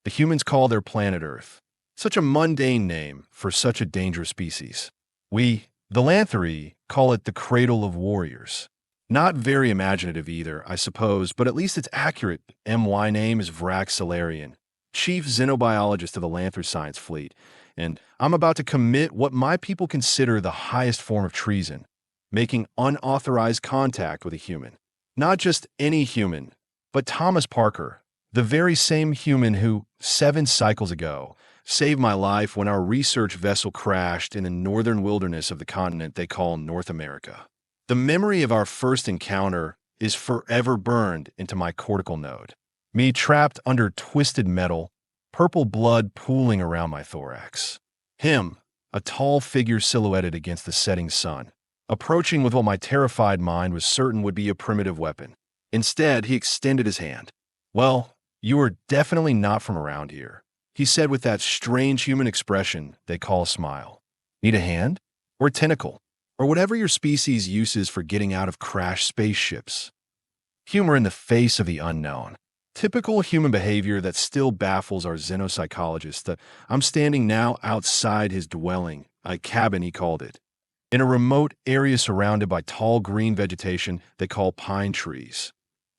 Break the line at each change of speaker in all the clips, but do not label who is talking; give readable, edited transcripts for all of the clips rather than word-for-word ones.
The humans call their planet Earth. Such a mundane name for such a dangerous species. We, the Lanthri, call it the cradle of warriors. Not very imaginative either, I suppose, but at least it's accurate. My name is Vraxx, chief xenobiologist of the Lanthri Science Fleet, and I'm about to commit what my people consider the highest form of treason, making unauthorized contact with a human. Not just any human, but Thomas Parker, the very same human who, 7 cycles ago, saved my life when our research vessel crashed in the northern wilderness of the continent they call North America. The memory of our first encounter is forever burned into my cortical node. Me trapped under twisted metal, purple blood pooling around my thorax. Him, a tall figure silhouetted against the setting sun, approaching with what my terrified mind was certain would be a primitive weapon. Instead, he extended his hand. "Well, you are definitely not from around here," he said with that strange human expression they call a smile. "Need a hand? Or a tentacle? Or whatever your species uses for getting out of crashed spaceships." Humor in the face of the unknown. Typical human behavior that still baffles our xenopsychologist. I'm standing now outside his dwelling, a cabin he called it, in a remote area surrounded by tall green vegetation they call pine trees.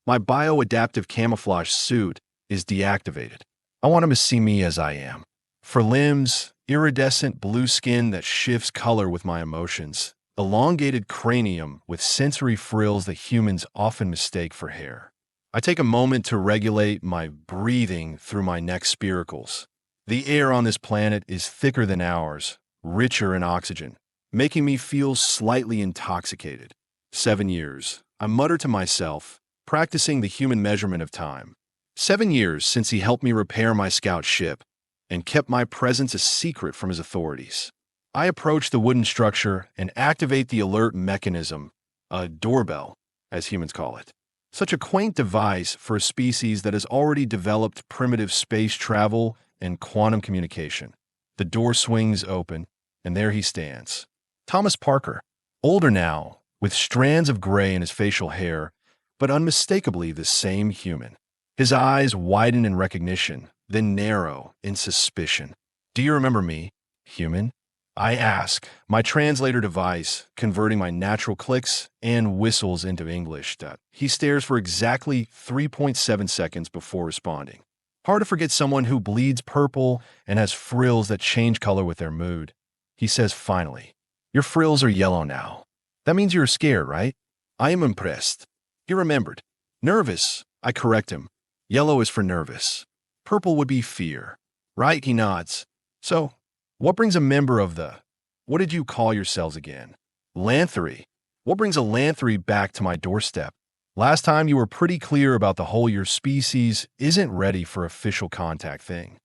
My bioadaptive camouflage suit is deactivated. I want him to see me as I am. For limbs, iridescent blue skin that shifts color with my emotions, elongated cranium with sensory frills that humans often mistake for hair. I take a moment to regulate my breathing through my neck spiracles. The air on this planet is thicker than ours, richer in oxygen, making me feel slightly intoxicated. 7 years, I mutter to myself, practicing the human measurement of time. 7 years since he helped me repair my scout ship and kept my presence a secret from his authorities. I approach the wooden structure and activate the alert mechanism, a doorbell, as humans call it. Such a quaint device for a species that has already developed primitive space travel and quantum communication. The door swings open, and there he stands. Thomas Parker, older now, with strands of gray in his facial hair, but unmistakably the same human. His eyes widen in recognition, then narrow in suspicion. "Do you remember me, human?" I ask, my translator device converting my natural clicks and whistles into English. He stares for exactly 3.7 seconds before responding. Hard to forget someone who bleeds purple and has frills that change color with their mood. He says finally, "Your frills are yellow now. That means you're scared, right?" I am impressed. He remembered. "Nervous," I correct him. "Yellow is for nervous. Purple would be fear." "Right," he nods. "So, what brings a member of the, what did you call yourselves again? Lanthri. What brings a Lanthri back to my doorstep? Last time you were pretty clear about the whole your species isn't ready for official contact thing."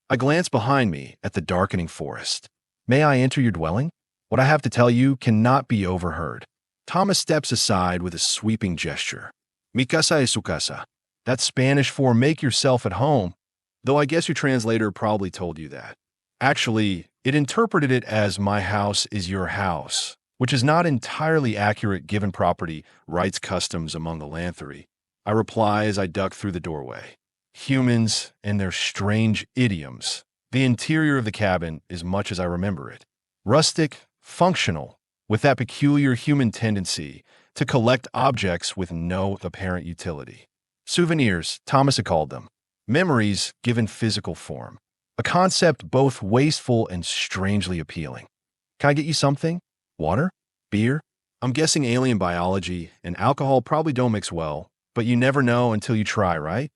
I glance behind me at the darkening forest. "May I enter your dwelling? What I have to tell you cannot be overheard." Thomas steps aside with a sweeping gesture. "Mi casa es su casa." That's Spanish for "make yourself at home," though I guess your translator probably told you that. Actually, it interpreted it as "my house is your house," which is not entirely accurate given property rights customs among the Lanthri. I reply as I duck through the doorway. Humans and their strange idioms. The interior of the cabin is much as I remember it. Rustic, functional, with that peculiar human tendency to collect objects with no apparent utility. Souvenirs, Thomas had called them. Memories given physical form. A concept both wasteful and strangely appealing. "Can I get you something? Water? Beer?" I'm guessing alien biology and alcohol probably don't mix well, but you never know until you try, right?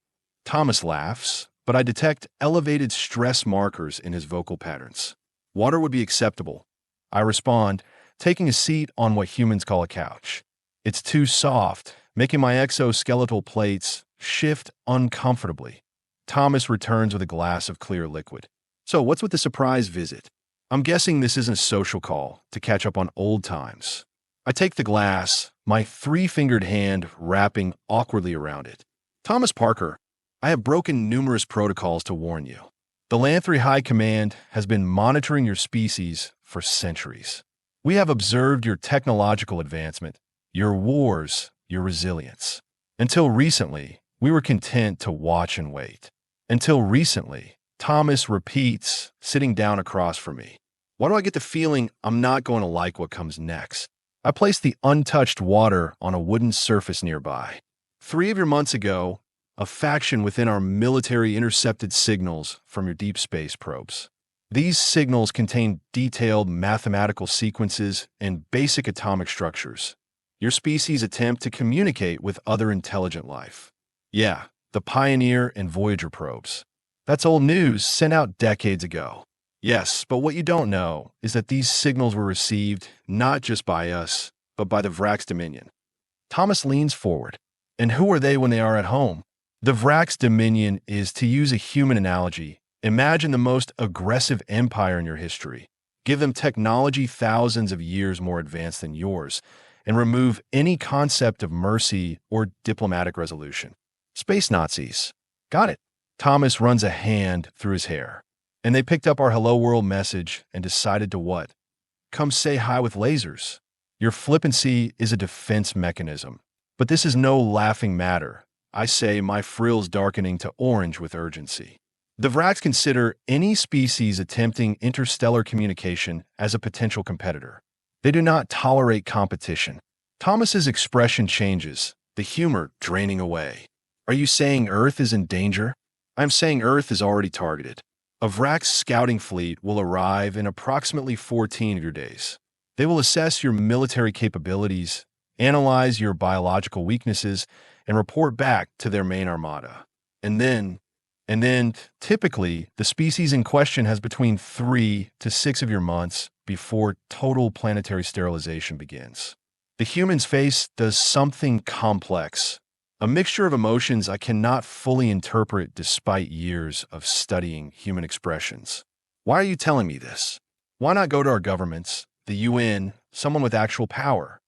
Thomas laughs, but I detect elevated stress markers in his vocal patterns. "Water would be acceptable." I respond, taking a seat on what humans call a couch. It's too soft, making my exoskeletal plates shift uncomfortably. Thomas returns with a glass of clear liquid. "So what's with the surprise visit?" I'm guessing this isn't a social call to catch up on old times. I take the glass, my 3-fingered hand wrapping awkwardly around it. "Thomas Parker, I have broken numerous protocols to warn you. The Lanthri High Command has been monitoring your species for centuries. We have observed your technological advancement, your wars, your resilience. Until recently, we were content to watch and wait. Until recently, Thomas repeats, sitting down across from me. Why do I get the feeling I'm not going to like what comes next? I place the untouched water on a wooden surface nearby. 3 of your months ago, a faction within our military intercepted signals from your deep space probes. These signals contain detailed mathematical sequences and basic atomic structures. Your species attempt to communicate with other intelligent life. Yeah, the Pioneer and Voyager probes. That's old news sent out decades ago. Yes, but what you don't know is that these signals were received not just by us, but by the Vraxx Dominion. Thomas leans forward. And who are they when they are at home? The Vraxx Dominion is, to use a human analogy, imagine the most aggressive empire in your history. Give them technology thousands of years more advanced than yours, and remove any concept of mercy or diplomatic resolution. Space Nazis. Got it. Thomas runs a hand through his hair. And they picked up our hello world message and decided to what? Come say hi with lasers. Your flippancy is a defense mechanism. But this is no laughing matter. I say my frills darkening to orange with urgency. The Vraxx consider any species attempting interstellar communication as a potential competitor. They do not tolerate competition. Thomas's expression changes, the humor draining away. Are you saying Earth is in danger? I'm saying Earth is already targeted. A Vraxx scouting fleet will arrive in approximately 14 of your days. They will assess your military capabilities, analyze your biological weaknesses, and report back to their main armada. And then, typically, the species in question has between 3 to 6 of your months before total planetary sterilization begins. The human's face does something complex, a mixture of emotions I cannot fully interpret despite years of studying human expressions. Why are you telling me this? Why not go to our governments, the UN, someone with actual power?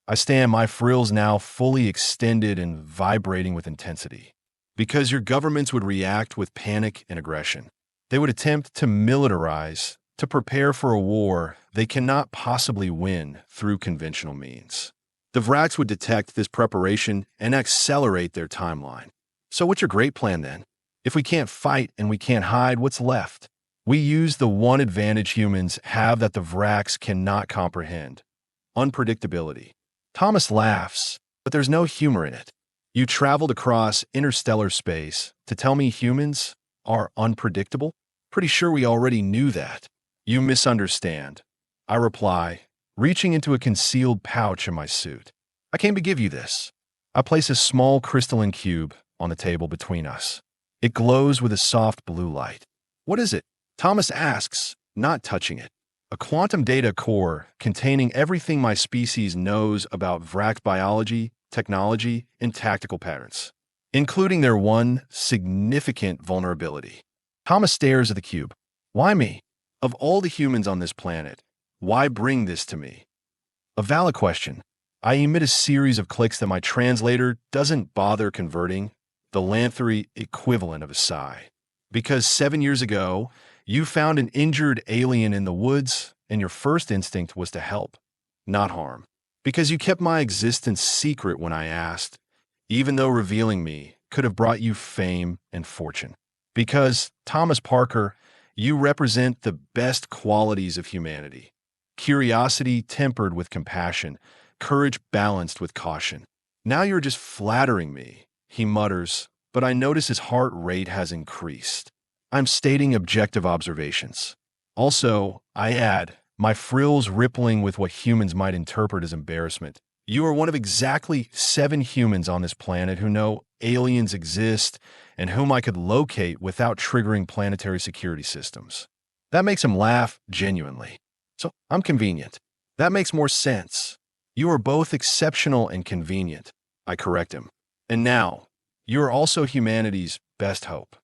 I stand, my frills now fully extended and vibrating with intensity. Because your governments would react with panic and aggression. They would attempt to militarize, to prepare for a war they cannot possibly win through conventional means. The Vraxx would detect this preparation and accelerate their timeline. So what's your great plan then? If we can't fight and we can't hide, what's left? We use the one advantage humans have that the Vraxx cannot comprehend. Unpredictability. Thomas laughs, but there's no humor in it. You traveled across interstellar space to tell me humans are unpredictable? Pretty sure we already knew that. You misunderstand. I reply, reaching into a concealed pouch in my suit. I came to give you this. I place a small crystalline cube on the table between us. It glows with a soft blue light. What is it? Thomas asks, not touching it. A quantum data core containing everything my species knows about Vraxx biology, technology, and tactical patterns, including their one significant vulnerability. Thomas stares at the cube. Why me? Of all the humans on this planet, why bring this to me? A valid question. I emit a series of clicks that my translator doesn't bother converting, the Lanthery equivalent of a sigh. Because 7 years ago, you found an injured alien in the woods, and your first instinct was to help, not harm. Because you kept my existence secret when I asked, even though revealing me could have brought you fame and fortune. Because, Thomas Parker, you represent the best qualities of humanity. Curiosity tempered with compassion, courage balanced with caution. Now you're just flattering me, he mutters, but I notice his heart rate has increased. I'm stating objective observations. Also, I add, my frills rippling with what humans might interpret as embarrassment. You are one of exactly 7 humans on this planet who know aliens exist and whom I could locate without triggering planetary security systems. That makes him laugh genuinely. So, I'm convenient. That makes more sense. You are both exceptional and convenient, I correct him. And now, you are also humanity's best hope.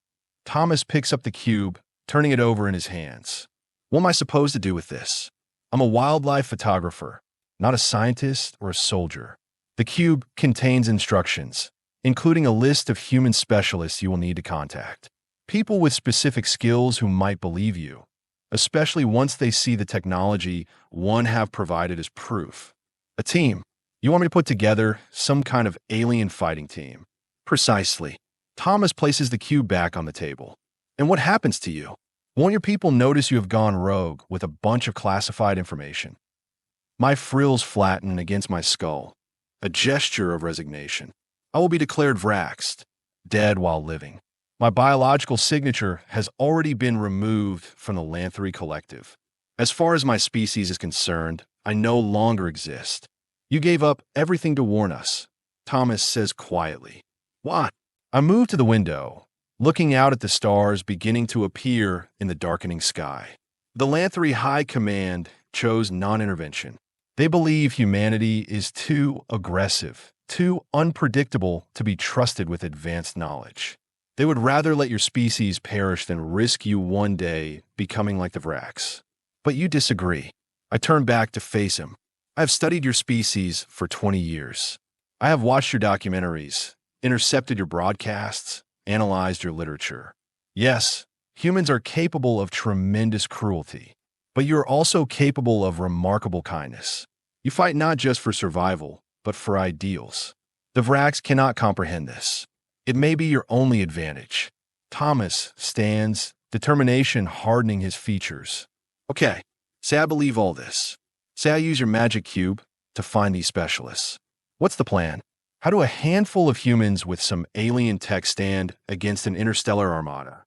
Thomas picks up the cube, turning it over in his hands. What am I supposed to do with this? I'm a wildlife photographer, not a scientist or a soldier. The cube contains instructions, including a list of human specialists you will need to contact. People with specific skills who might believe you, especially once they see the technology one have provided as proof. A team. You want me to put together some kind of alien fighting team? Precisely. Thomas places the cube back on the table. And what happens to you? Won't your people notice you have gone rogue with a bunch of classified information? My frills flatten against my skull, a gesture of resignation. I will be declared Vraxx, dead while living. My biological signature has already been removed from the Lanthery Collective. As far as my species is concerned, I no longer exist. You gave up everything to warn us, Thomas says quietly. Why? I move to the window, looking out at the stars beginning to appear in the darkening sky. The Lanthery High Command chose non-intervention. They believe humanity is too aggressive, too unpredictable to be trusted with advanced knowledge. They would rather let your species perish than risk you one day becoming like the Vraxx. But you disagree. I turn back to face him. I have studied your species for 20 years. I have watched your documentaries, intercepted your broadcasts, analyzed your literature. Yes, humans are capable of tremendous cruelty, but you are also capable of remarkable kindness. You fight not just for survival, but for ideals. The Vraxx cannot comprehend this. It may be your only advantage. Thomas stands, determination hardening his features. Okay, say I believe all this. Say I use your magic cube to find these specialists. What's the plan? How do a handful of humans with some alien tech stand against an interstellar armada?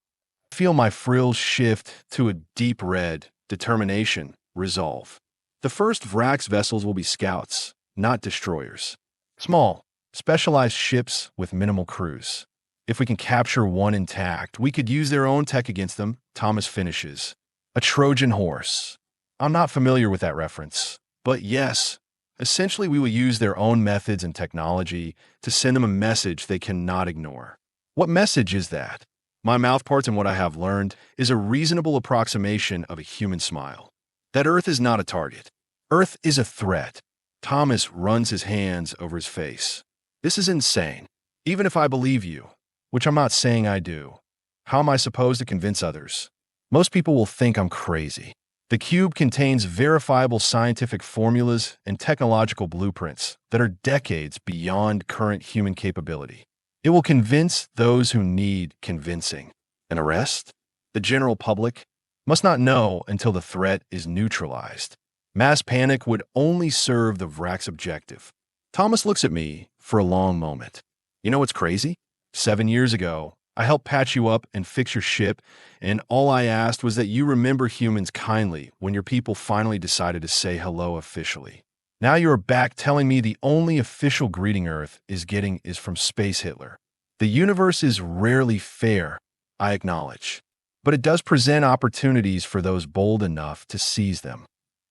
I feel my frills shift to a deep red, determination, resolve. The first Vraxx vessels will be scouts, not destroyers. Small, specialized ships with minimal crews. If we can capture one intact, we could use their own tech against them, Thomas finishes. A Trojan horse. I'm not familiar with that reference, but yes, essentially we will use their own methods and technology to send them a message they cannot ignore. What message is that? My mouthparts and what I have learned is a reasonable approximation of a human smile. That Earth is not a target. Earth is a threat. Thomas runs his hands over his face. This is insane. Even if I believe you, which I'm not saying I do, how am I supposed to convince others? Most people will think I'm crazy. The cube contains verifiable scientific formulas and technological blueprints that are decades beyond current human capability. It will convince those who need convincing. An arrest? The general public must not know until the threat is neutralized. Mass panic would only serve the Vraxx objective. Thomas looks at me for a long moment. You know what's crazy? 7 years ago, I helped patch you up and fix your ship, and all I asked was that you remember humans kindly when your people finally decided to say hello officially. Now you're back telling me the only official greeting Earth is getting is from Space Hitler. The universe is rarely fair, I acknowledge, but it does present opportunities for those bold enough to seize them.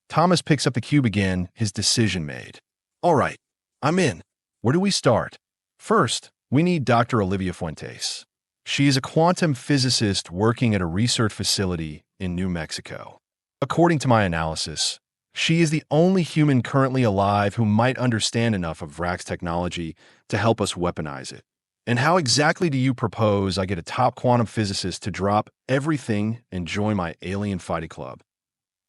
Thomas picks up the cube again, his decision made. All right, I'm in. Where do we start? First, we need Dr. Olivia Fuentes. She is a quantum physicist working at a research facility in New Mexico. According to my analysis, she is the only human currently alive who might understand enough of Vraxx technology to help us weaponize it. And how exactly do you propose I get a top quantum physicist to drop everything and join my alien fighting club?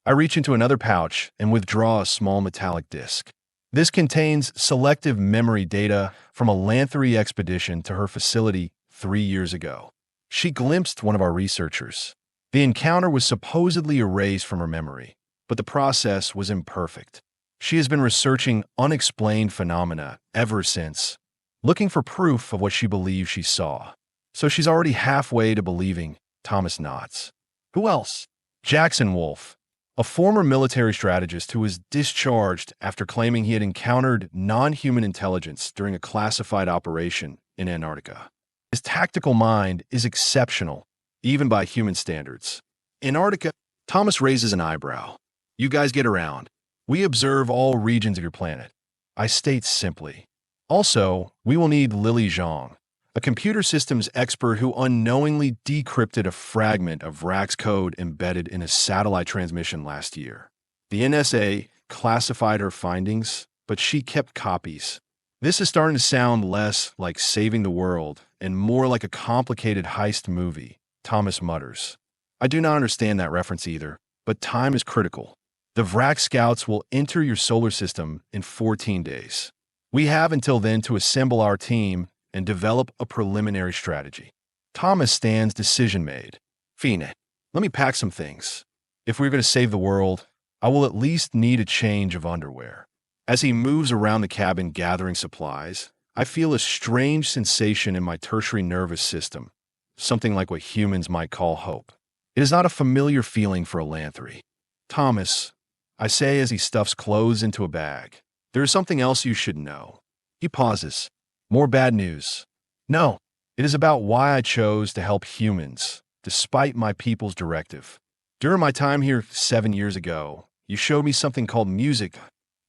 I reach into another pouch and withdraw a small metallic disc. This contains selective memory data from a Lanthery expedition to her facility 3 years ago. She glimpsed one of our researchers. The encounter was supposedly erased from her memory, but the process was imperfect. She has been researching unexplained phenomena ever since, looking for proof of what she believes she saw. So she's already halfway to believing. Thomas nods. Who else? Jackson Wolf, a former military strategist who was discharged after claiming he had encountered non-human intelligence during a classified operation in Antarctica. His tactical mind is exceptional, even by human standards. Antarctica, Thomas raises an eyebrow. You guys get around. We observe all regions of your planet. I state simply. Also, we will need Lily Zhang, a computer systems expert who unknowingly decrypted a fragment of Vraxx code embedded in a satellite transmission last year. The NSA classified her findings, but she kept copies. This is starting to sound less like saving the world and more like a complicated heist movie, Thomas mutters. I do not understand that reference either, but time is critical. The Vraxx scouts will enter your solar system in 14 days. We have until then to assemble our team and develop a preliminary strategy. Thomas stands decision made. Fine, let me pack some things. If we're going to save the world, I will at least need a change of underwear. As he moves around the cabin gathering supplies, I feel a strange sensation in my tertiary nervous system, something like what humans might call hope. It is not a familiar feeling for a Lanthry. Thomas, I say as he stuffs clothes into a bag, there is something else you should know. He pauses. More bad news. No, it is about why I chose to help humans, despite my people's directive. During my time here 7 years ago, you showed me something called music.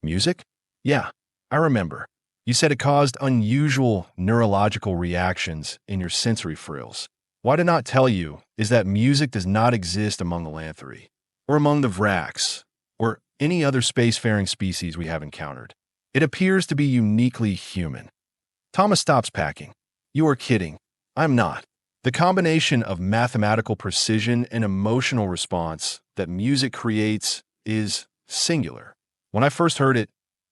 Music? Yeah, I remember. You said it caused unusual neurological reactions in your sensory frills. What I did not tell you is that music does not exist among the Lanthry, or among the Vraxx, or any other spacefaring species we have encountered. It appears to be uniquely human. Thomas stops packing. You are kidding. I'm not. The combination of mathematical precision and emotional response that music creates is singular. When I first heard it,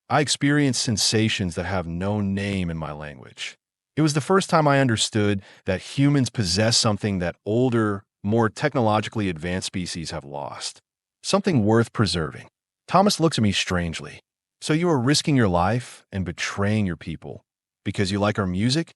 I experienced sensations that have no name in my language. It was the first time I understood that humans possess something that older, more technologically advanced species have lost. Something worth preserving. Thomas looks at me strangely. So you are risking your life and betraying your people because you like our music?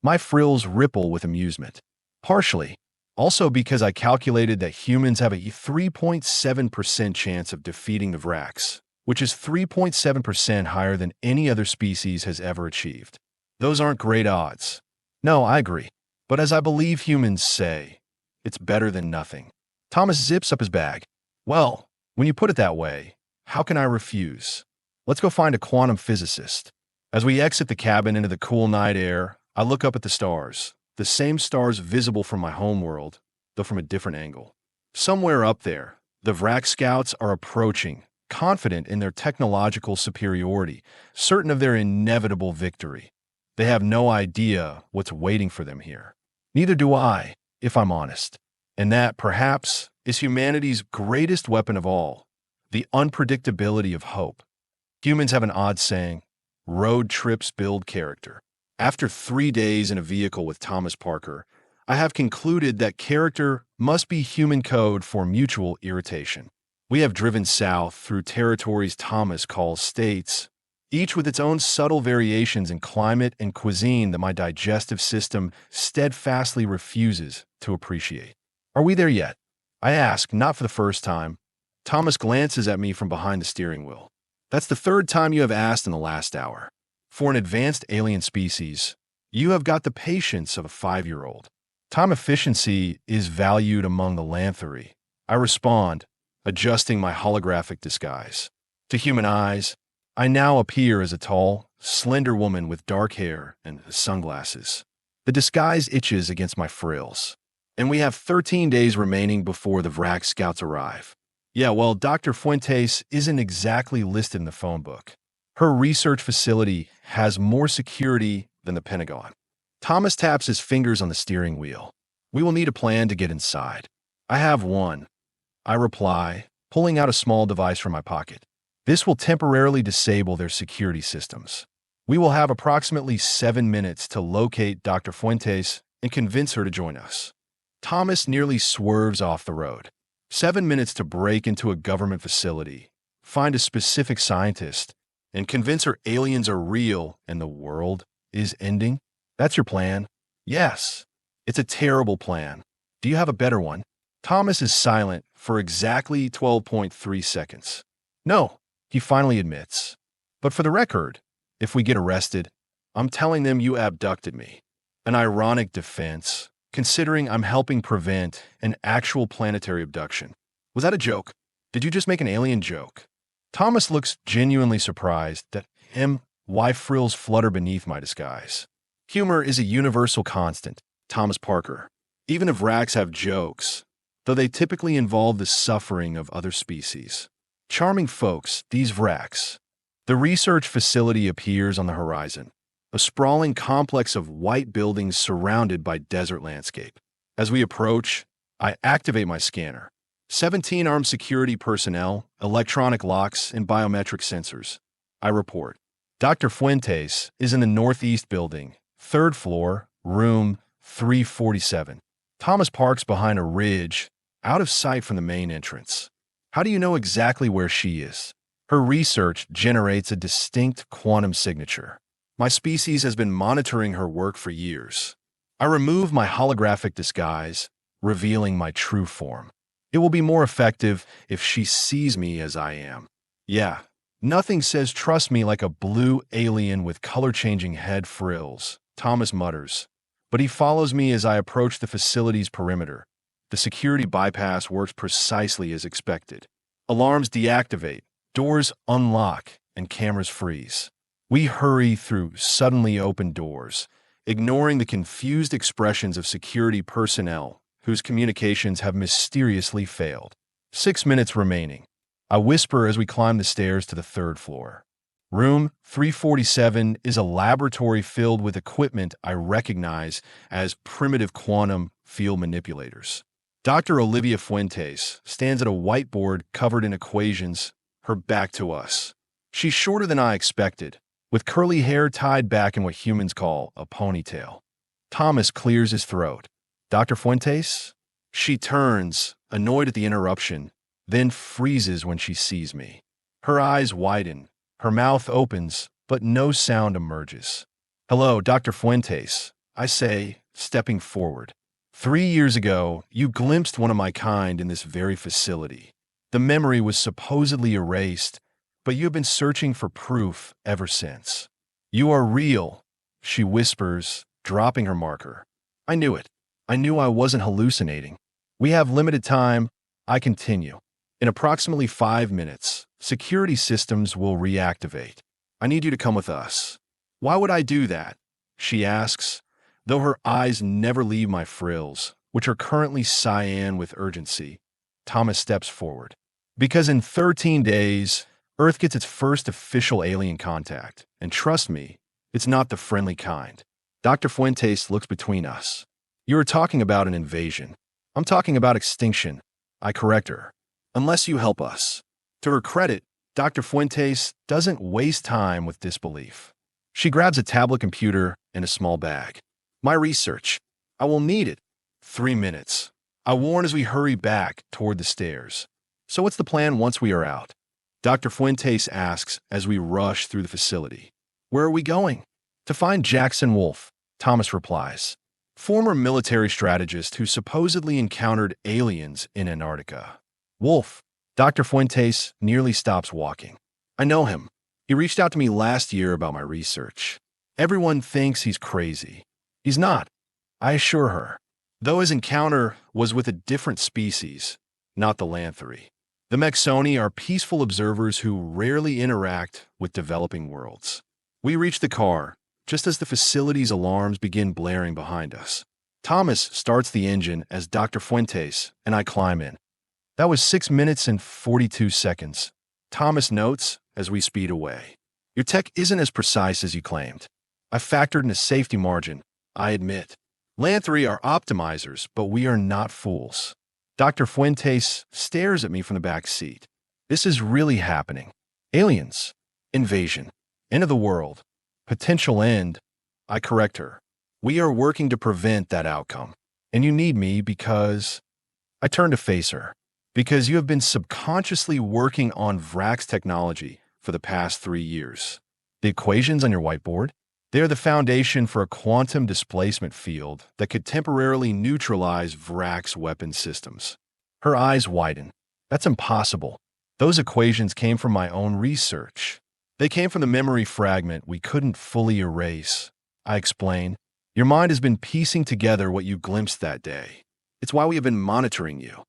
My frills ripple with amusement. Partially. Also because I calculated that humans have a 3.7% chance of defeating the Vraxx, which is 3.7% higher than any other species has ever achieved. Those aren't great odds. No, I agree. But as I believe humans say, it's better than nothing. Thomas zips up his bag. Well, when you put it that way, how can I refuse? Let's go find a quantum physicist. As we exit the cabin into the cool night air, I look up at the stars, the same stars visible from my homeworld, though from a different angle. Somewhere up there, the Vraxx scouts are approaching, confident in their technological superiority, certain of their inevitable victory. They have no idea what's waiting for them here. Neither do I, if I'm honest. And that, perhaps, is humanity's greatest weapon of all, the unpredictability of hope. Humans have an odd saying, road trips build character. After 3 days in a vehicle with Thomas Parker, I have concluded that character must be human code for mutual irritation. We have driven south through territories Thomas calls states, each with its own subtle variations in climate and cuisine that my digestive system steadfastly refuses to appreciate. Are we there yet? I ask, not for the first time. Thomas glances at me from behind the steering wheel. That's the third time you have asked in the last hour. For an advanced alien species, you have got the patience of a 5-year-old. Time efficiency is valued among the Lanthry. I respond, adjusting my holographic disguise. To human eyes, I now appear as a tall, slender woman with dark hair and sunglasses. The disguise itches against my frills. And we have 13 days remaining before the Vraxx scouts arrive. Yeah, well, Dr. Fuentes isn't exactly listed in the phone book. Her research facility has more security than the Pentagon. Thomas taps his fingers on the steering wheel. We will need a plan to get inside. I have one, I reply, pulling out a small device from my pocket. This will temporarily disable their security systems. We will have approximately 7 minutes to locate Dr. Fuentes and convince her to join us. Thomas nearly swerves off the road. 7 minutes to break into a government facility, find a specific scientist, and convince her aliens are real and the world is ending? That's your plan? Yes. It's a terrible plan. Do you have a better one? Thomas is silent for exactly 12.3 seconds. No, he finally admits. But for the record, if we get arrested, I'm telling them you abducted me. An ironic defense, considering I'm helping prevent an actual planetary abduction. Was that a joke? Did you just make an alien joke? Thomas looks genuinely surprised that why frills flutter beneath my disguise. Humor is a universal constant, Thomas Parker. Even if Vraxx have jokes, though they typically involve the suffering of other species. Charming folks, these Vraxx. The research facility appears on the horizon, a sprawling complex of white buildings surrounded by desert landscape. As we approach, I activate my scanner. 17 armed security personnel, electronic locks, and biometric sensors. I report. Dr. Fuentes is in the northeast building, 3rd floor, room 347. Thomas parks behind a ridge, out of sight from the main entrance. How do you know exactly where she is? Her research generates a distinct quantum signature. My species has been monitoring her work for years. I remove my holographic disguise, revealing my true form. It will be more effective if she sees me as I am. Yeah, nothing says trust me like a blue alien with color-changing head frills, Thomas mutters. But he follows me as I approach the facility's perimeter. The security bypass works precisely as expected. Alarms deactivate, doors unlock, and cameras freeze. We hurry through suddenly open doors, ignoring the confused expressions of security personnel whose communications have mysteriously failed. 6 minutes remaining. I whisper as we climb the stairs to the third floor. Room 347 is a laboratory filled with equipment I recognize as primitive quantum field manipulators. Dr. Olivia Fuentes stands at a whiteboard covered in equations, her back to us. She's shorter than I expected, with curly hair tied back in what humans call a ponytail. Thomas clears his throat. Dr. Fuentes? She turns, annoyed at the interruption, then freezes when she sees me. Her eyes widen, her mouth opens, but no sound emerges. Hello, Dr. Fuentes, I say, stepping forward. 3 years ago, you glimpsed one of my kind in this very facility. The memory was supposedly erased, but you have been searching for proof ever since. You are real, she whispers, dropping her marker. I knew it. I knew I wasn't hallucinating. We have limited time. I continue. In approximately 5 minutes, security systems will reactivate. I need you to come with us. Why would I do that? She asks, though her eyes never leave my frills, which are currently cyan with urgency. Thomas steps forward. Because in 13 days, Earth gets its first official alien contact. And trust me, it's not the friendly kind. Dr. Fuentes looks between us. You are talking about an invasion. I'm talking about extinction. I correct her. Unless you help us. To her credit, Dr. Fuentes doesn't waste time with disbelief. She grabs a tablet computer and a small bag. My research. I will need it. 3 minutes. I warn as we hurry back toward the stairs. So what's the plan once we are out? Dr. Fuentes asks as we rush through the facility. Where are we going? To find Jackson Wolf, Thomas replies. Former military strategist who supposedly encountered aliens in Antarctica. Wolf. Dr. Fuentes nearly stops walking. I know him. He reached out to me last year about my research. Everyone thinks he's crazy. He's not, I assure her. Though his encounter was with a different species, not the Lanthri. The Mexoni are peaceful observers who rarely interact with developing worlds. We reach the car, just as the facility's alarms begin blaring behind us. Thomas starts the engine as Dr. Fuentes and I climb in. That was 6 minutes and 42 seconds. Thomas notes as we speed away. Your tech isn't as precise as you claimed. I factored in a safety margin, I admit. Lanthri are optimizers, but we are not fools. Dr. Fuentes stares at me from the back seat. This is really happening. Aliens. Invasion. End of the world. Potential end. I correct her. We are working to prevent that outcome. And you need me because... I turn to face her. Because you have been subconsciously working on Vraxx technology for the past 3 years. The equations on your whiteboard? They are the foundation for a quantum displacement field that could temporarily neutralize Vraxx weapon systems. Her eyes widen. That's impossible. Those equations came from my own research. They came from the memory fragment we couldn't fully erase. I explain. Your mind has been piecing together what you glimpsed that day. It's why we have been monitoring you.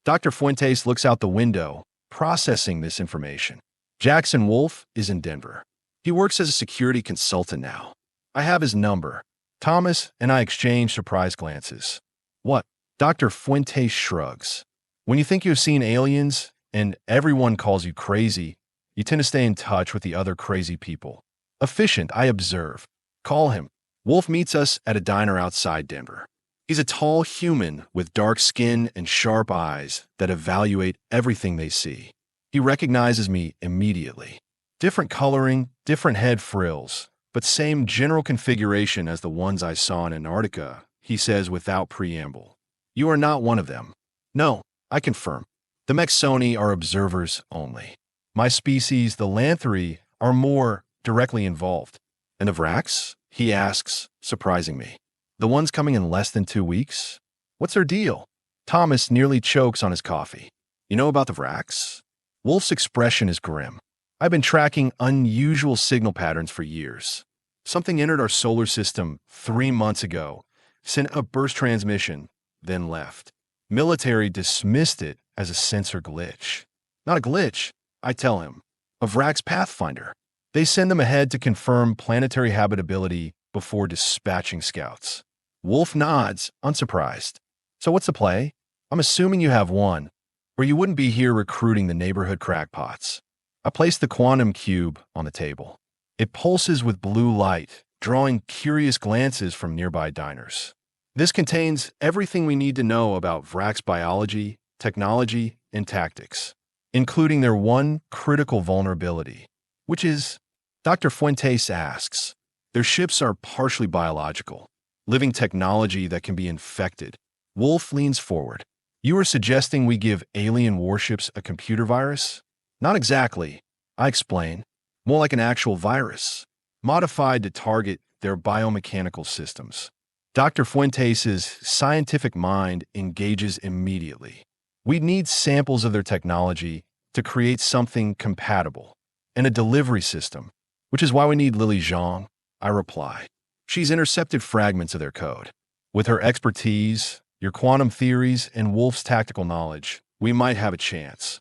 Dr. Fuentes looks out the window, processing this information. Jackson Wolf is in Denver. He works as a security consultant now. I have his number. Thomas and I exchange surprised glances. What? Dr. Fuentes shrugs. When you think you've seen aliens and everyone calls you crazy, you tend to stay in touch with the other crazy people. Efficient, I observe. Call him. Wolf meets us at a diner outside Denver. He's a tall human with dark skin and sharp eyes that evaluate everything they see. He recognizes me immediately. Different coloring, different head frills, but same general configuration as the ones I saw in Antarctica, he says without preamble. You are not one of them. No, I confirm. The Mexoni are observers only. My species, the Lanthri, are more directly involved. And the Vraxx? He asks, surprising me. The ones coming in less than 2 weeks? What's their deal? Thomas nearly chokes on his coffee. You know about the Vraxx? Wolf's expression is grim. I've been tracking unusual signal patterns for years. Something entered our solar system 3 months ago, sent a burst transmission, then left. Military dismissed it as a sensor glitch. Not a glitch, I tell him. A Vraxx pathfinder. They send them ahead to confirm planetary habitability before dispatching scouts. Wolf nods, unsurprised. So what's the play? I'm assuming you have one, or you wouldn't be here recruiting the neighborhood crackpots. I place the quantum cube on the table. It pulses with blue light, drawing curious glances from nearby diners. This contains everything we need to know about Vraxx biology, technology, and tactics, including their one critical vulnerability, which is, Dr. Fuentes asks, their ships are partially biological, living technology that can be infected. Wolf leans forward. You are suggesting we give alien warships a computer virus? Not exactly, I explain. More like an actual virus, modified to target their biomechanical systems. Dr. Fuentes' scientific mind engages immediately. We need samples of their technology to create something compatible, and a delivery system, which is why we need Lily Zhang, I reply. She's intercepted fragments of their code. With her expertise, your quantum theories, and Wolf's tactical knowledge, we might have a chance.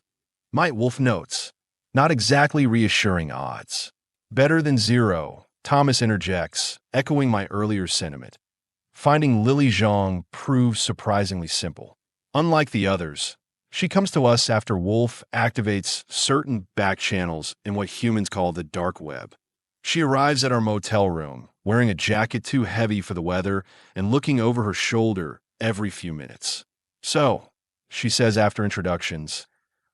Might, Wolf notes. Not exactly reassuring odds. Better than zero, Thomas interjects, echoing my earlier sentiment. Finding Lily Zhang proves surprisingly simple. Unlike the others, she comes to us after Wolf activates certain back channels in what humans call the dark web. She arrives at our motel room, wearing a jacket too heavy for the weather and looking over her shoulder every few minutes. So, she says after introductions,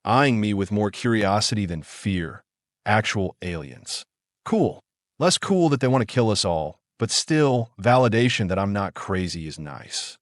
eyeing me with more curiosity than fear, actual aliens. Cool. Less cool that they want to kill us all, but still, validation that I'm not crazy is nice.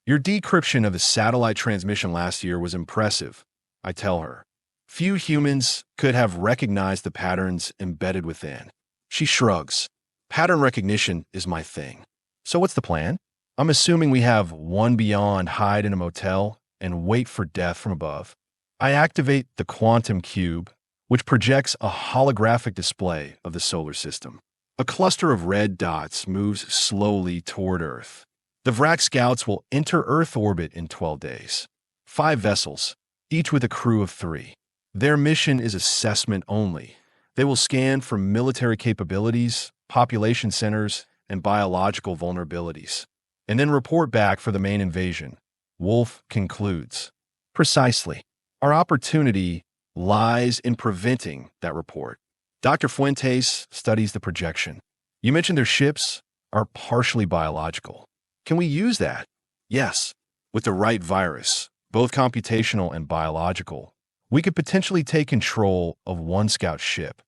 Your decryption of the satellite transmission last year was impressive, I tell her. Few humans could have recognized the patterns embedded within. She shrugs. Pattern recognition is my thing. So what's the plan? I'm assuming we have one beyond hide in a motel and wait for death from above. I activate the quantum cube, which projects a holographic display of the solar system. A cluster of red dots moves slowly toward Earth. The Vraxx scouts will enter Earth orbit in 12 days. 5 vessels, each with a crew of 3. Their mission is assessment only. They will scan for military capabilities, population centers, and biological vulnerabilities, and then report back for the main invasion. Wolf concludes. Precisely. Our opportunity lies in preventing that report. Dr. Fuentes studies the projection. You mentioned their ships are partially biological. Can we use that? Yes. With the right virus, both computational and biological, we could potentially take control of one scout ship.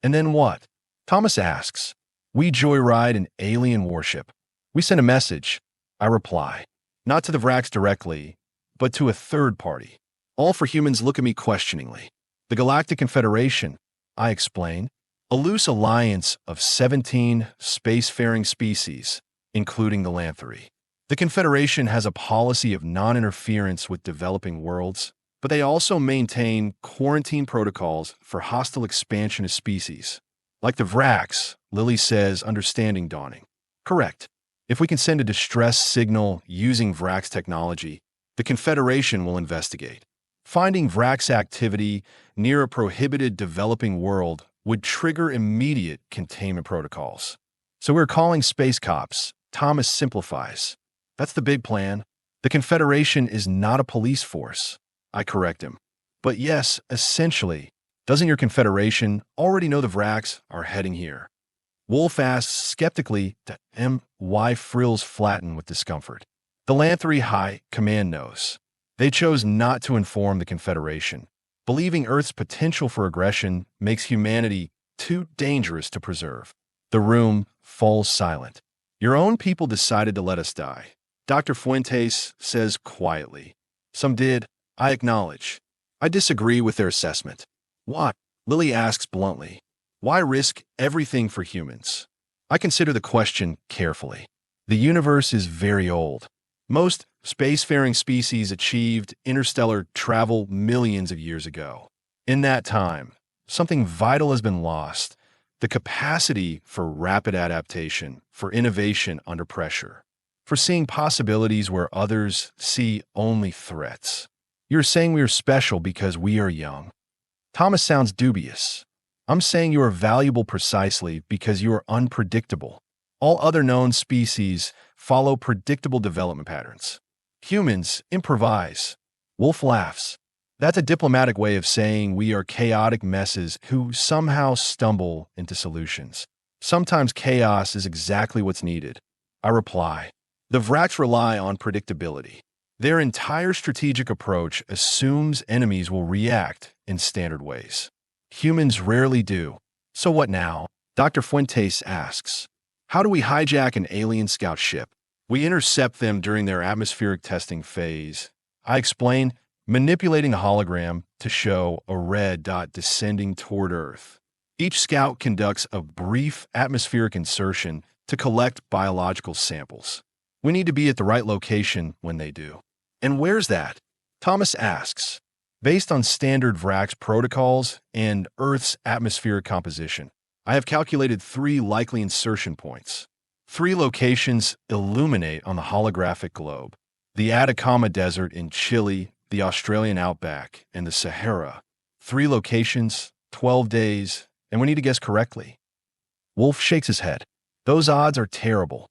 And then what? Thomas asks. We joyride an alien warship. We send a message. I reply. Not to the Vraxx directly, but to a third party. All for humans look at me questioningly. The Galactic Confederation, I explain, a loose alliance of 17 spacefaring species, including the Lanthri. The Confederation has a policy of non-interference with developing worlds, but they also maintain quarantine protocols for hostile expansionist species. Like the Vraxx, Lily says, understanding dawning. Correct. If we can send a distress signal using Vraxx technology, the Confederation will investigate. Finding Vraxx activity near a prohibited developing world would trigger immediate containment protocols. So we're calling space cops. Thomas simplifies. That's the big plan. The Confederation is not a police force. I correct him. But yes, essentially, doesn't your Confederation already know the Vraxx are heading here? Wolf asks skeptically to why frills flatten with discomfort. The Lanthri High Command knows. They chose not to inform the Confederation. Believing Earth's potential for aggression makes humanity too dangerous to preserve. The room falls silent. Your own people decided to let us die. Dr. Fuentes says quietly. Some did, I acknowledge. I disagree with their assessment. Why? Lily asks bluntly. Why risk everything for humans? I consider the question carefully. The universe is very old. Most spacefaring species achieved interstellar travel millions of years ago. In that time, something vital has been lost: the capacity for rapid adaptation, for innovation under pressure, for seeing possibilities where others see only threats. You're saying we are special because we are young. Thomas sounds dubious. I'm saying you are valuable precisely because you are unpredictable. All other known species follow predictable development patterns. Humans improvise. Wolf laughs. That's a diplomatic way of saying we are chaotic messes who somehow stumble into solutions. Sometimes chaos is exactly what's needed. I reply. The Vraxx rely on predictability. Their entire strategic approach assumes enemies will react in standard ways. Humans rarely do. So what now? Dr. Fuentes asks. How do we hijack an alien scout ship? We intercept them during their atmospheric testing phase. I explain, manipulating a hologram to show a red dot descending toward Earth. Each scout conducts a brief atmospheric insertion to collect biological samples. We need to be at the right location when they do. And where's that? Thomas asks. Based on standard Vraxx protocols and Earth's atmospheric composition, I have calculated 3 likely insertion points. 3 locations illuminate on the holographic globe: the Atacama Desert in Chile, the Australian outback, and the Sahara. 3 locations, 12 days, and we need to guess correctly. Wolf shakes his head. Those odds are terrible.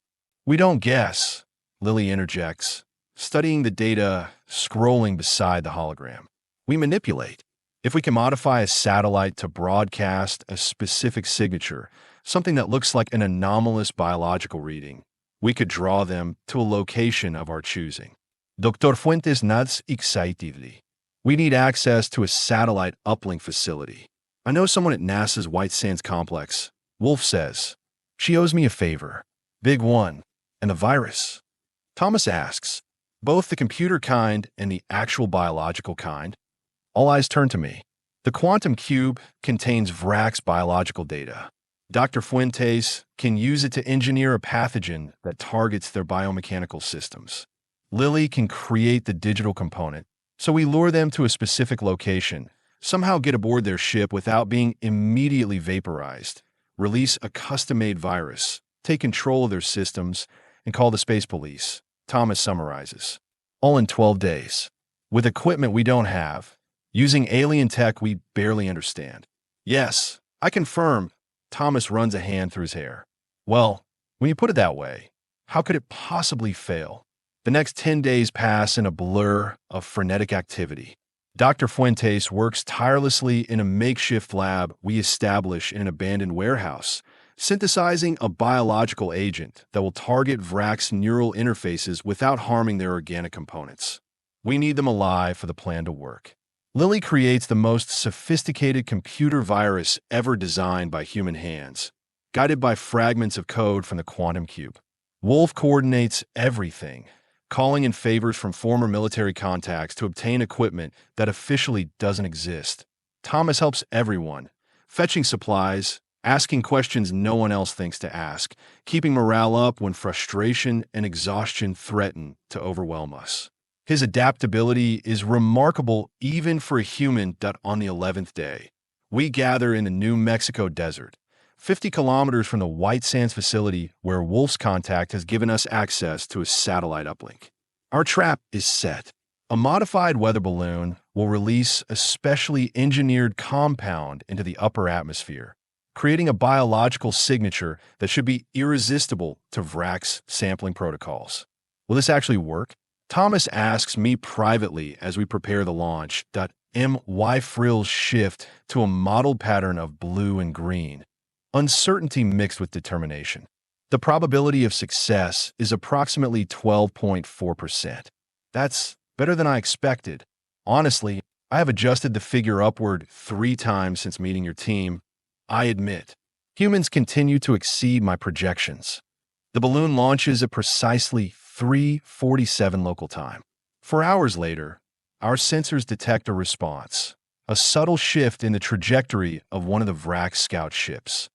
We don't guess, Lily interjects, studying the data scrolling beside the hologram. We manipulate. If we can modify a satellite to broadcast a specific signature, something that looks like an anomalous biological reading, we could draw them to a location of our choosing. Dr. Fuentes nods excitedly. We need access to a satellite uplink facility. I know someone at NASA's White Sands complex. Wolf says. She owes me a favor. Big one. And the virus? Thomas asks. Both the computer kind and the actual biological kind? All eyes turn to me. The quantum cube contains Vraxx biological data. Dr. Fuentes can use it to engineer a pathogen that targets their biomechanical systems. Lily can create the digital component, so we lure them to a specific location, somehow get aboard their ship without being immediately vaporized, release a custom-made virus, take control of their systems, and call the space police. Thomas summarizes. All in 12 days. With equipment we don't have, using alien tech we barely understand. Yes, I confirm. Thomas runs a hand through his hair. Well, when you put it that way, how could it possibly fail? The next 10 days pass in a blur of frenetic activity. Dr. Fuentes works tirelessly in a makeshift lab we establish in an abandoned warehouse, synthesizing a biological agent that will target Vraxx neural interfaces without harming their organic components. We need them alive for the plan to work. Lily creates the most sophisticated computer virus ever designed by human hands, guided by fragments of code from the quantum cube. Wolf coordinates everything, calling in favors from former military contacts to obtain equipment that officially doesn't exist. Thomas helps everyone, fetching supplies, asking questions no one else thinks to ask, keeping morale up when frustration and exhaustion threaten to overwhelm us. His adaptability is remarkable even for a human. On the 11th day, we gather in the New Mexico desert, 50 kilometers from the White Sands facility where Wolf's contact has given us access to a satellite uplink. Our trap is set. A modified weather balloon will release a specially engineered compound into the upper atmosphere, creating a biological signature that should be irresistible to Vraxx sampling protocols. Will this actually work? Thomas asks me privately as we prepare the launch. My frills shift to a mottled pattern of blue and green, uncertainty mixed with determination. The probability of success is approximately 12.4%. That's better than I expected. Honestly, I have adjusted the figure upward 3 times since meeting your team. I admit, humans continue to exceed my projections. The balloon launches at precisely 3:47 local time. 4 hours later, our sensors detect a response, a subtle shift in the trajectory of one of the Vraxx scout ships.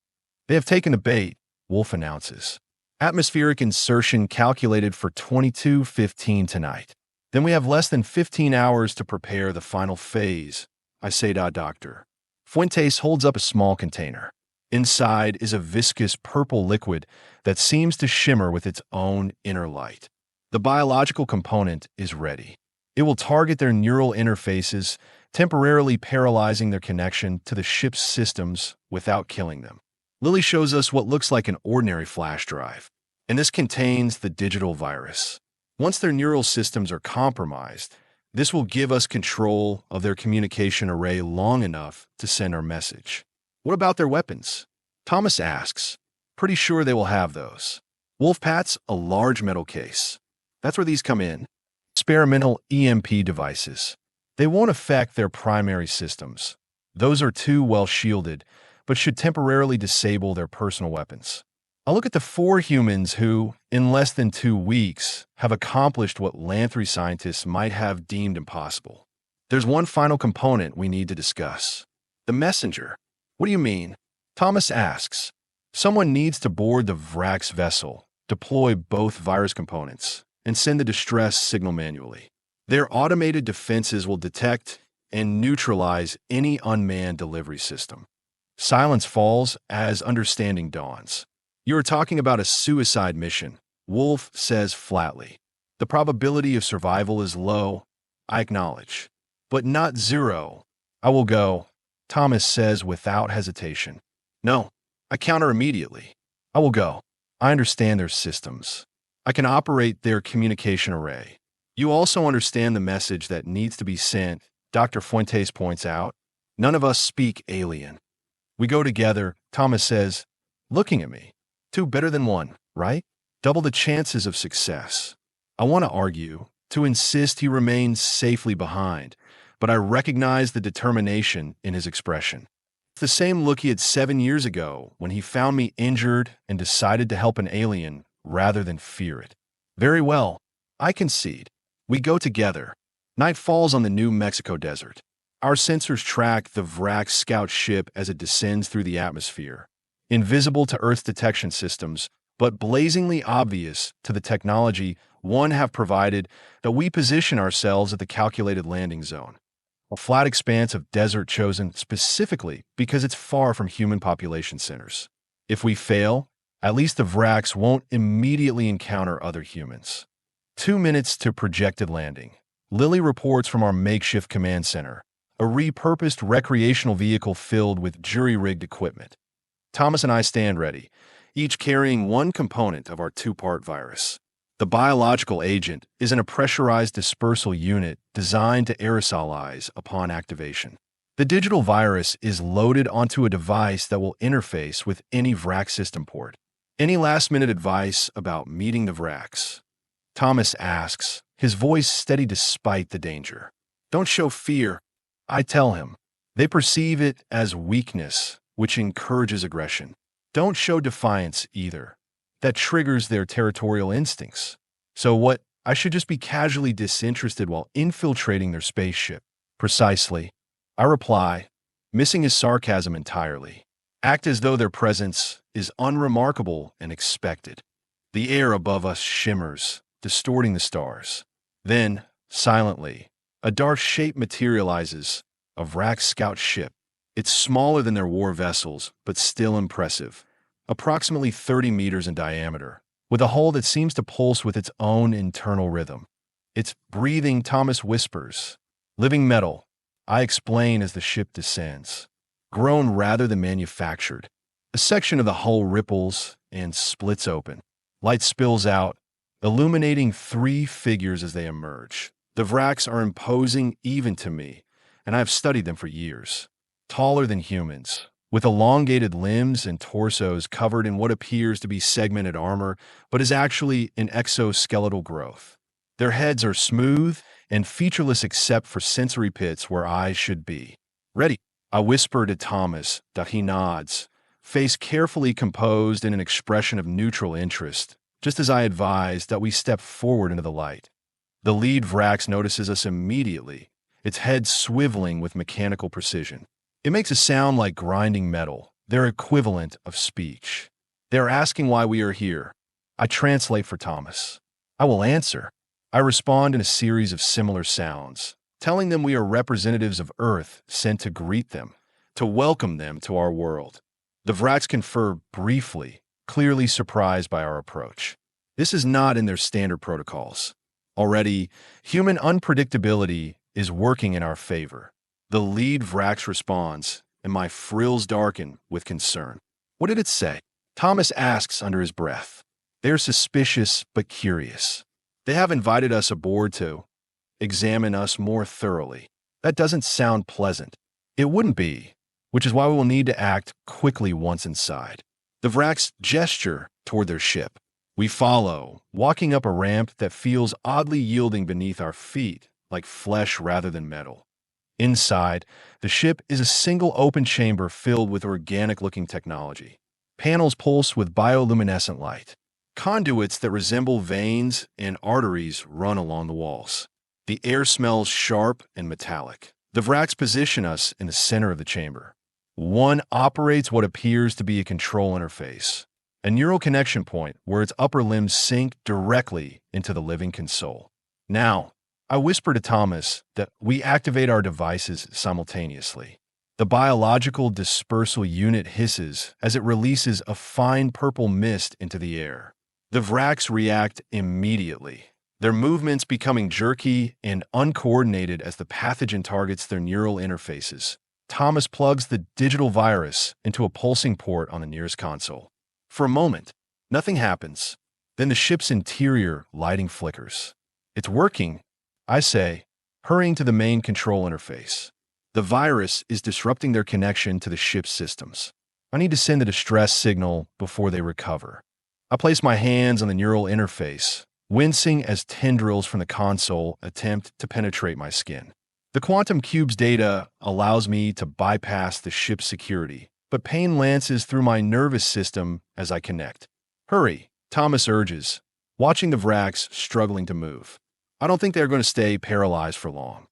They have taken the bait, Wolf announces. Atmospheric insertion calculated for 22:15 tonight. Then we have less than 15 hours to prepare the final phase, I say to Doctor. Fuentes holds up a small container. Inside is a viscous purple liquid that seems to shimmer with its own inner light. The biological component is ready. It will target their neural interfaces, temporarily paralyzing their connection to the ship's systems without killing them. Lily shows us what looks like an ordinary flash drive, and this contains the digital virus. Once their neural systems are compromised, this will give us control of their communication array long enough to send our message. What about their weapons? Thomas asks. Pretty sure they will have those. Wolf pats a large metal case. That's where these come in. Experimental EMP devices. They won't affect their primary systems. Those are too well shielded, but should temporarily disable their personal weapons. I look at the 4 humans who, in less than 2 weeks, have accomplished what Lanthry scientists might have deemed impossible. There's one final component we need to discuss. The messenger. What do you mean? Thomas asks. Someone needs to board the Vraxx vessel, deploy both virus components, and send the distress signal manually. Their automated defenses will detect and neutralize any unmanned delivery system. Silence falls as understanding dawns. You are talking about a suicide mission, Wolf says flatly. The probability of survival is low, I acknowledge, but not zero. I will go, Thomas says without hesitation. No, I counter immediately. I will go. I understand their systems. I can operate their communication array. You also understand the message that needs to be sent, Dr. Fuentes points out. None of us speak alien. We go together, Thomas says, looking at me. 2 better than 1, right? Double the chances of success. I want to argue, to insist he remains safely behind, but I recognize the determination in his expression. It's the same look he had 7 years ago when he found me injured and decided to help an alien rather than fear it. Very well, I concede. We go together. Night falls on the New Mexico desert. Our sensors track the Vraxx scout ship as it descends through the atmosphere. Invisible to Earth's detection systems, but blazingly obvious to the technology one have provided that we position ourselves at the calculated landing zone, a flat expanse of desert chosen specifically because it's far from human population centers. If we fail, at least the Vraxx won't immediately encounter other humans. 2 minutes to projected landing. Lily reports from our makeshift command center, a repurposed recreational vehicle filled with jury-rigged equipment. Thomas and I stand ready, each carrying one component of our 2-part virus. The biological agent is in a pressurized dispersal unit designed to aerosolize upon activation. The digital virus is loaded onto a device that will interface with any Vraxx system port. Any last-minute advice about meeting the Vraxx? Thomas asks, his voice steady despite the danger. Don't show fear, I tell him. They perceive it as weakness, which encourages aggression. Don't show defiance either. That triggers their territorial instincts. So what, I should just be casually disinterested while infiltrating their spaceship? Precisely. I reply, missing his sarcasm entirely. Act as though their presence is unremarkable and expected. The air above us shimmers, distorting the stars. Then, silently, a dark shape materializes, a Vraxx scout ship. It's smaller than their war vessels, but still impressive. Approximately 30 meters in diameter, with a hull that seems to pulse with its own internal rhythm. It's breathing, Thomas whispers. Living metal, I explain as the ship descends. Grown rather than manufactured. A section of the hull ripples and splits open. Light spills out, illuminating 3 figures as they emerge. The Vraxx are imposing even to me, and I have studied them for years. Taller than humans, with elongated limbs and torsos covered in what appears to be segmented armor, but is actually an exoskeletal growth. Their heads are smooth and featureless except for sensory pits where eyes should be. Ready, I whisper to Thomas, that he nods, face carefully composed in an expression of neutral interest, just as I advised that we step forward into the light. The lead Vraxx notices us immediately, its head swiveling with mechanical precision. It makes a sound like grinding metal, their equivalent of speech. They are asking why we are here. I translate for Thomas. I will answer. I respond in a series of similar sounds, telling them we are representatives of Earth sent to greet them, to welcome them to our world. The Vraxx confer briefly, clearly surprised by our approach. This is not in their standard protocols. Already, human unpredictability is working in our favor. The lead Vraxx responds, and my frills darken with concern. What did it say? Thomas asks under his breath. They're suspicious but curious. They have invited us aboard to examine us more thoroughly. That doesn't sound pleasant. It wouldn't be, which is why we will need to act quickly once inside. The Vraxx gesture toward their ship. We follow, walking up a ramp that feels oddly yielding beneath our feet, like flesh rather than metal. Inside, the ship is a single open chamber filled with organic-looking technology. Panels pulse with bioluminescent light. Conduits that resemble veins and arteries run along the walls. The air smells sharp and metallic. The Vraxx position us in the center of the chamber. One operates what appears to be a control interface, a neural connection point where its upper limbs sink directly into the living console. Now, I whisper to Thomas that we activate our devices simultaneously. The biological dispersal unit hisses as it releases a fine purple mist into the air. The Vraxx react immediately, their movements becoming jerky and uncoordinated as the pathogen targets their neural interfaces. Thomas plugs the digital virus into a pulsing port on the nearest console. For a moment, nothing happens. Then the ship's interior lighting flickers. It's working, I say, hurrying to the main control interface. The virus is disrupting their connection to the ship's systems. I need to send the distress signal before they recover. I place my hands on the neural interface, wincing as tendrils from the console attempt to penetrate my skin. The quantum cube's data allows me to bypass the ship's security, but pain lances through my nervous system as I connect. Hurry, Thomas urges, watching the Vraxx struggling to move. I don't think they're going to stay paralyzed for long.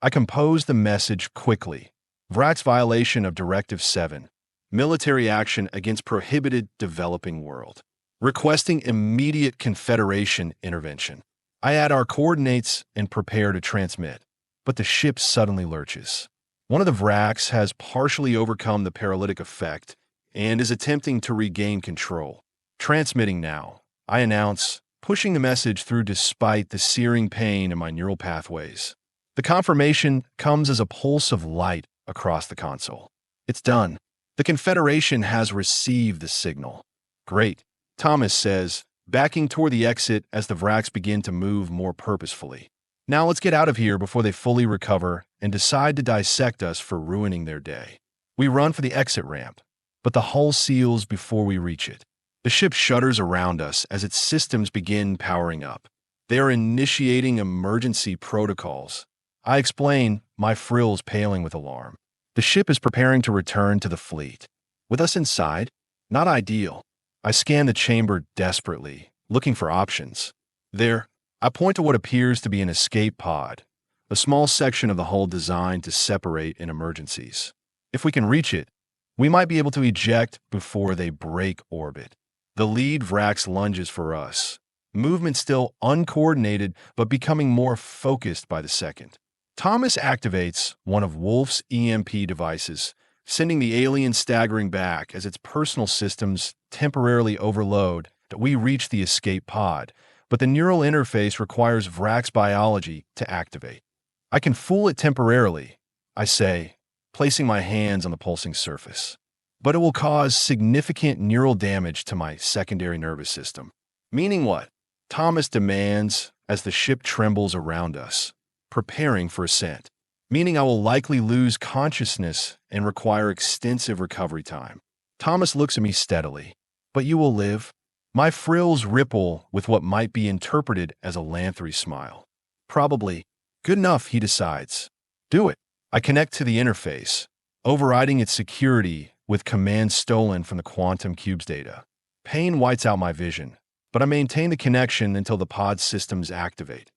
I compose the message quickly. Vraxx violation of Directive 7, military action against prohibited developing world. Requesting immediate Confederation intervention. I add our coordinates and prepare to transmit, but the ship suddenly lurches. One of the Vraxx has partially overcome the paralytic effect and is attempting to regain control. Transmitting now, I announce, pushing the message through despite the searing pain in my neural pathways. The confirmation comes as a pulse of light across the console. It's done. The Confederation has received the signal. Great, Thomas says, backing toward the exit as the Vraxx begin to move more purposefully. Now let's get out of here before they fully recover and decide to dissect us for ruining their day. We run for the exit ramp, but the hull seals before we reach it. The ship shudders around us as its systems begin powering up. They are initiating emergency protocols. I explain, my frills paling with alarm. The ship is preparing to return to the fleet. With us inside? Not ideal. I scan the chamber desperately, looking for options. There, I point to what appears to be an escape pod, a small section of the hull designed to separate in emergencies. If we can reach it, we might be able to eject before they break orbit. The lead Vraxx lunges for us, movement still uncoordinated but becoming more focused by the second. Thomas activates one of Wolf's EMP devices, sending the alien staggering back as its personal systems temporarily overload that we reach the escape pod, but the neural interface requires Vraxx biology to activate. I can fool it temporarily, I say, placing my hands on the pulsing surface. But it will cause significant neural damage to my secondary nervous system. Meaning what? Thomas demands as the ship trembles around us, preparing for ascent. Meaning I will likely lose consciousness and require extensive recovery time. Thomas looks at me steadily. But you will live. My frills ripple with what might be interpreted as a Lanthry smile. Probably. Good enough, he decides. Do it. I connect to the interface, overriding its security with commands stolen from the quantum cube's data. Pain whites out my vision, but I maintain the connection until the pod systems activate.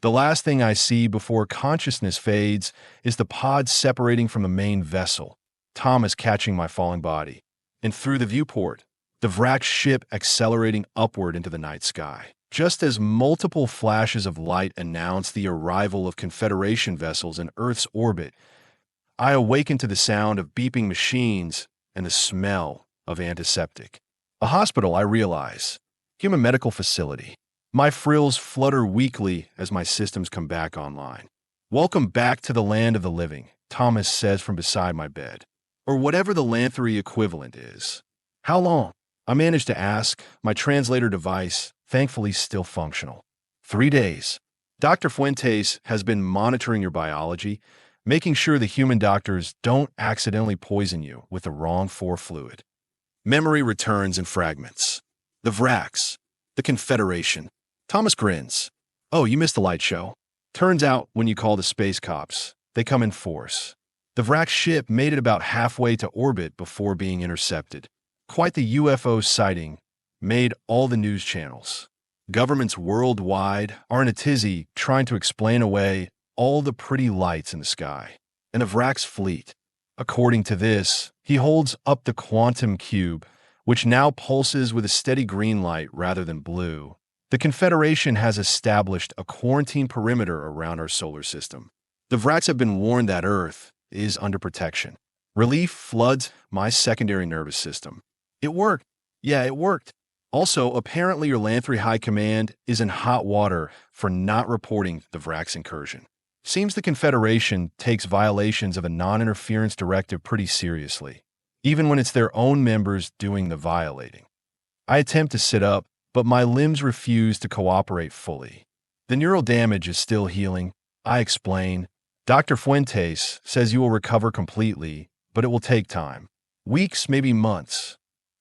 The last thing I see before consciousness fades is the pod separating from the main vessel, Thomas catching my falling body, and through the viewport, the Vraxx ship accelerating upward into the night sky. Just as multiple flashes of light announce the arrival of Confederation vessels in Earth's orbit, I awaken to the sound of beeping machines and the smell of antiseptic. A hospital, I realize. Human medical facility. My frills flutter weakly as my systems come back online. Welcome back to the land of the living, Thomas says from beside my bed. Or whatever the Lanthery equivalent is. How long? I manage to ask, my translator device thankfully still functional. 3 days. Dr. Fuentes has been monitoring your biology, making sure the human doctors don't accidentally poison you with the wrong 4 fluid. Memory returns in fragments. The Vraxx. The Confederation. Thomas grins. Oh, you missed the light show. Turns out, when you call the space cops, they come in force. The Vraxx ship made it about halfway to orbit before being intercepted. Quite the UFO sighting made all the news channels. Governments worldwide are in a tizzy trying to explain away all the pretty lights in the sky. And the Vraxx fleet. According to this, he holds up the quantum cube, which now pulses with a steady green light rather than blue. The Confederation has established a quarantine perimeter around our solar system. The Vraxx have been warned that Earth is under protection. Relief floods my secondary nervous system. It worked. Yeah, it worked. Also, apparently your Lanthery High Command is in hot water for not reporting the Vraxx incursion. Seems the Confederation takes violations of a non-interference directive pretty seriously, even when it's their own members doing the violating. I attempt to sit up, but my limbs refuse to cooperate fully. The neural damage is still healing, I explain. Dr. Fuentes says you will recover completely, but it will take time. Weeks, maybe months.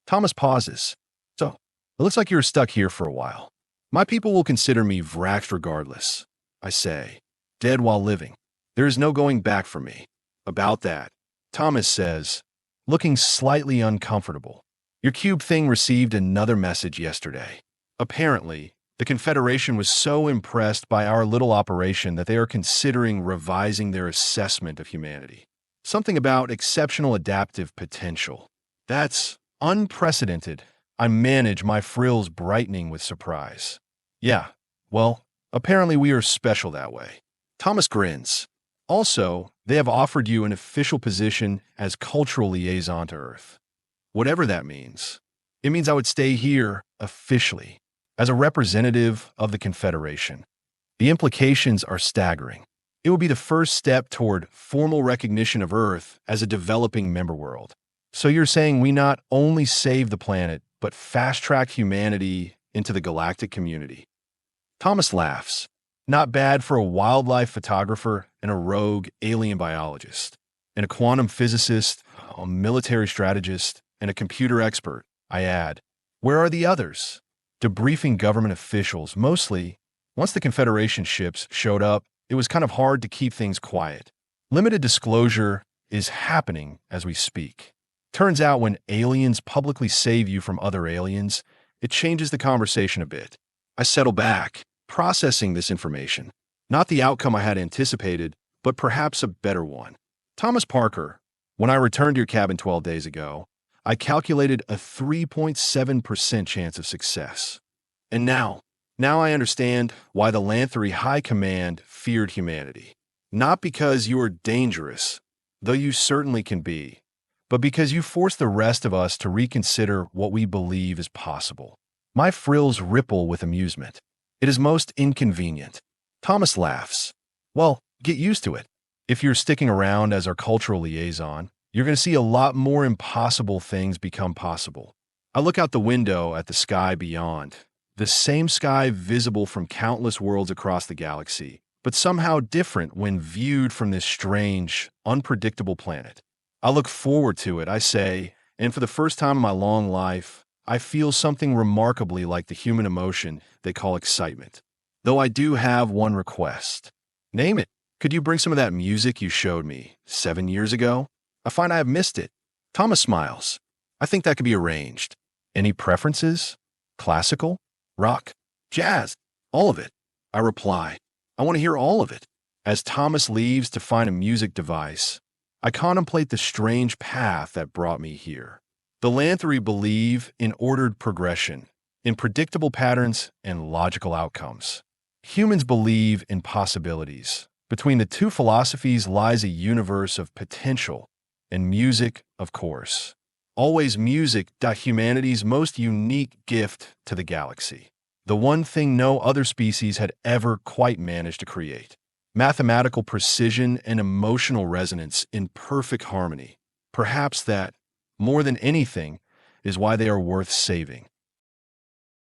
Thomas pauses. So, it looks like you're stuck here for a while. My people will consider me Vraxx regardless, I say. Dead while living. There is no going back for me. About that, Thomas says, looking slightly uncomfortable. Your cube thing received another message yesterday. Apparently, the Confederation was so impressed by our little operation that they are considering revising their assessment of humanity. Something about exceptional adaptive potential. That's unprecedented. I manage my frills brightening with surprise. Yeah, well, apparently we are special that way. Thomas grins. Also, they have offered you an official position as cultural liaison to Earth. Whatever that means. It means I would stay here, officially, as a representative of the Confederation. The implications are staggering. It would be the first step toward formal recognition of Earth as a developing member world. So you're saying we not only save the planet, but fast-track humanity into the galactic community. Thomas laughs. Not bad for a wildlife photographer and a rogue alien biologist, and a quantum physicist, a military strategist, and a computer expert, I add. Where are the others? Debriefing government officials, mostly. Once the Confederation ships showed up, it was kind of hard to keep things quiet. Limited disclosure is happening as we speak. Turns out when aliens publicly save you from other aliens, it changes the conversation a bit. I settle back, processing this information. Not the outcome I had anticipated, but perhaps a better one. Thomas Parker, when I returned to your cabin 12 days ago, I calculated a 3.7% chance of success. And now I understand why the Lanthery High Command feared humanity. Not because you are dangerous, though you certainly can be, but because you force the rest of us to reconsider what we believe is possible. My frills ripple with amusement. It is most inconvenient. Thomas laughs. Well, get used to it. If you're sticking around as our cultural liaison, you're going to see a lot more impossible things become possible. I look out the window at the sky beyond. The same sky visible from countless worlds across the galaxy, but somehow different when viewed from this strange, unpredictable planet. I look forward to it, I say, and for the first time in my long life, I feel something remarkably like the human emotion they call excitement. Though I do have one request. Name it. Could you bring some of that music you showed me 7 years ago? I find I have missed it. Thomas smiles. I think that could be arranged. Any preferences? Classical? rock, jazz, all of it. I reply, I want to hear all of it. As Thomas leaves to find a music device, I contemplate the strange path that brought me here. The Lanthri believe in ordered progression, in predictable patterns and logical outcomes. Humans believe in possibilities. Between the two philosophies lies a universe of potential, and music, of course. Always music, humanity's most unique gift to the galaxy. The one thing no other species had ever quite managed to create. Mathematical precision and emotional resonance in perfect harmony. Perhaps that, more than anything, is why they are worth saving.